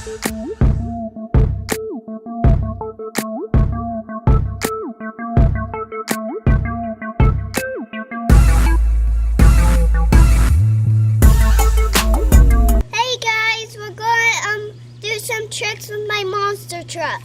Hey guys, we're going to do some tricks with my monster truck.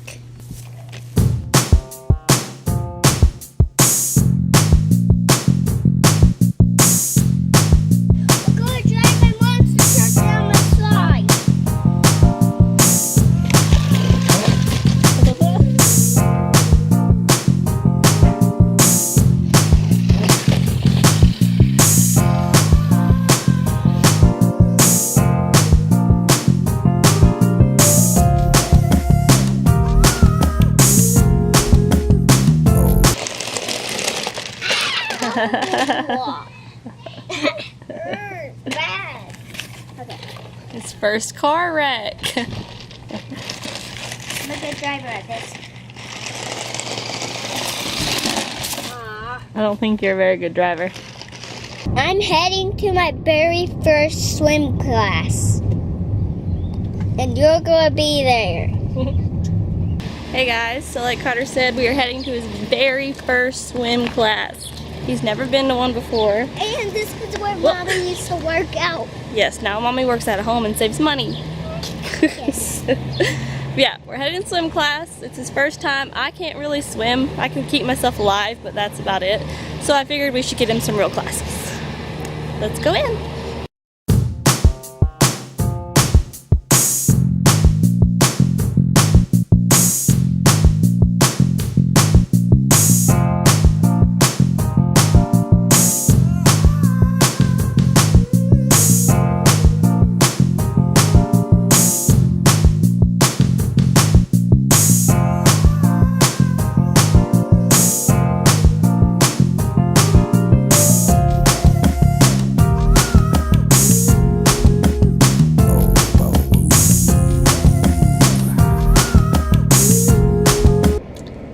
Bad. Okay. His first car wreck. I'm a good driver at this. I don't think you're a very good driver. I'm heading to my very first swim class. And you're gonna be there. Hey guys, so like Carter said, we are heading to his very first swim class. He's never been to one before. And this is where Mommy used to work out. Yes, now Mommy works at home and saves money. Yes. Yeah, we're heading to swim class. It's his first time. I can't really swim. I can keep myself alive, but that's about it. So I figured we should get him some real classes. Let's go in.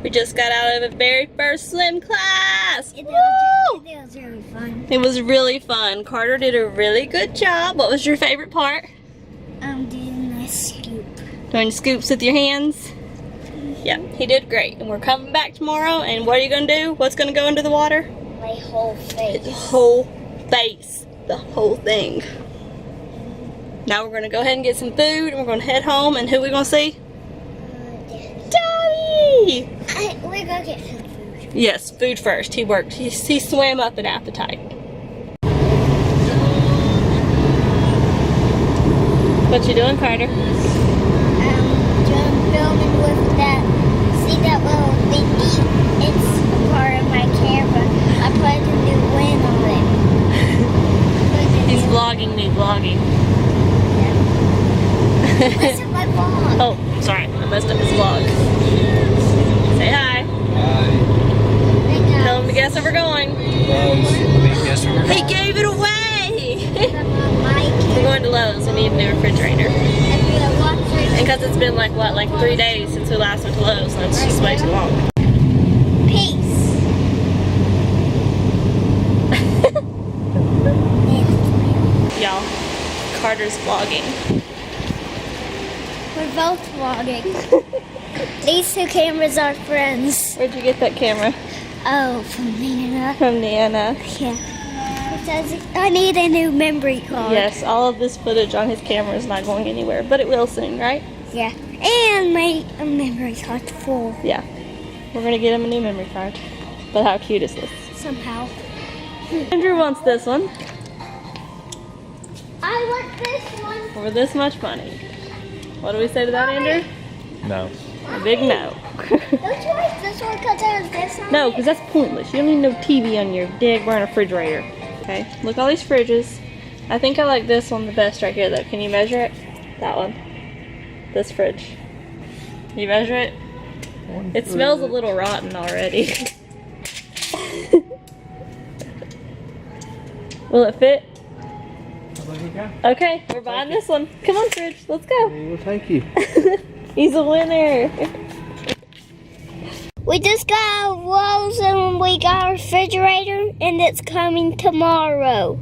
We just got out of the very first swim class. It was really fun. It was really fun. Carter did a really good job. What was your favorite part? Doing my scoop. Doing scoops with your hands? Yeah, he did great. And we're coming back tomorrow, and what are you gonna do? What's gonna go into the water? My whole face. The whole face. The whole thing. Now we're gonna go ahead and get some food, and we're gonna head home, and who are we gonna see? Daddy! We're gonna get some food. Yes, food first. He worked. He swam up an appetite. What you doing, Carter? Filming with that. See that little thingy? It's a part of my camera. I put a new win on it. He's vlogging me, vlogging. Yeah. Listen to my vlog. Oh, sorry. I messed up his vlog. Say hi. Hi. Tell him to guess where we're going. Guess where we're going? He gave it away! We're going to Lowe's. We need a new refrigerator. And because it's been like, what, like 3 days since we last went to Lowe's, and it's just way too long. Peace. Y'all, Carter's vlogging. We're both vlogging. These two cameras are friends. Where'd you get that camera? Oh, from Nana. From Nana. Yeah. It says I need a new memory card. Yes, all of this footage on his camera is not going anywhere, but it will soon, right? Yeah. And my memory card's full. Yeah. We're gonna get him a new memory card. But how cute is this? Somehow. Andrew wants this one. I want this one. For this much money. What do we say to that, Andrew? No. A big no. Don't you like this one because there's this on No, it? because that's pointless. You don't need no TV on your dead burn refrigerator. Okay, look at all these fridges. I think I like this one the best right here though. Can you measure it? That one. This fridge. Can you measure it? It smells a little rotten already. Will it fit? Okay, we're buying this one. Come on, fridge. Let's go. We'll take you. He's a winner. We just got Lowe's and we got a refrigerator and it's coming tomorrow.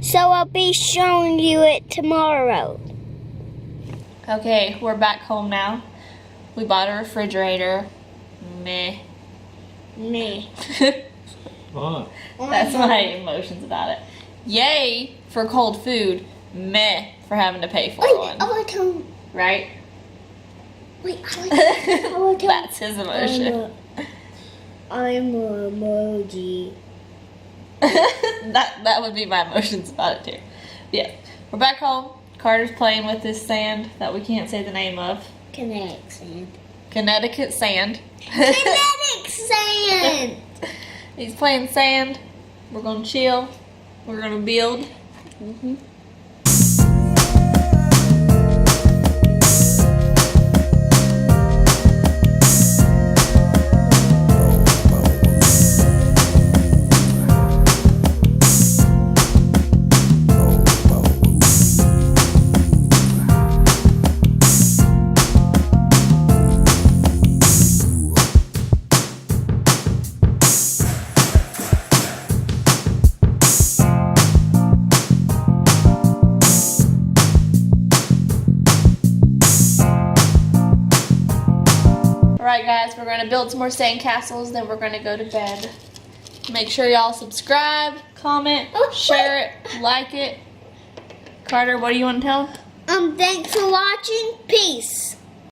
So I'll be showing you it tomorrow. Okay, we're back home now. We bought a refrigerator. Meh. Me. What? That's my emotions about it. Yay for cold food. Meh for having to pay for Wait, one. I want to. Right? Wait, I want to. That's his emotion. I'm a emoji. that would be my emotions about it too. Yeah. We're back home. Carter's playing with this sand that we can't say the name of. Kinetic sand. Connecticut sand. Kinetic sand! He's playing sand. We're gonna chill. We're gonna build. Alright guys, we're going to build some more sand castles, then we're going to go to bed. Make sure y'all subscribe, comment, share it, like it. Carter, what do you want to tell them? Thanks for watching. Peace.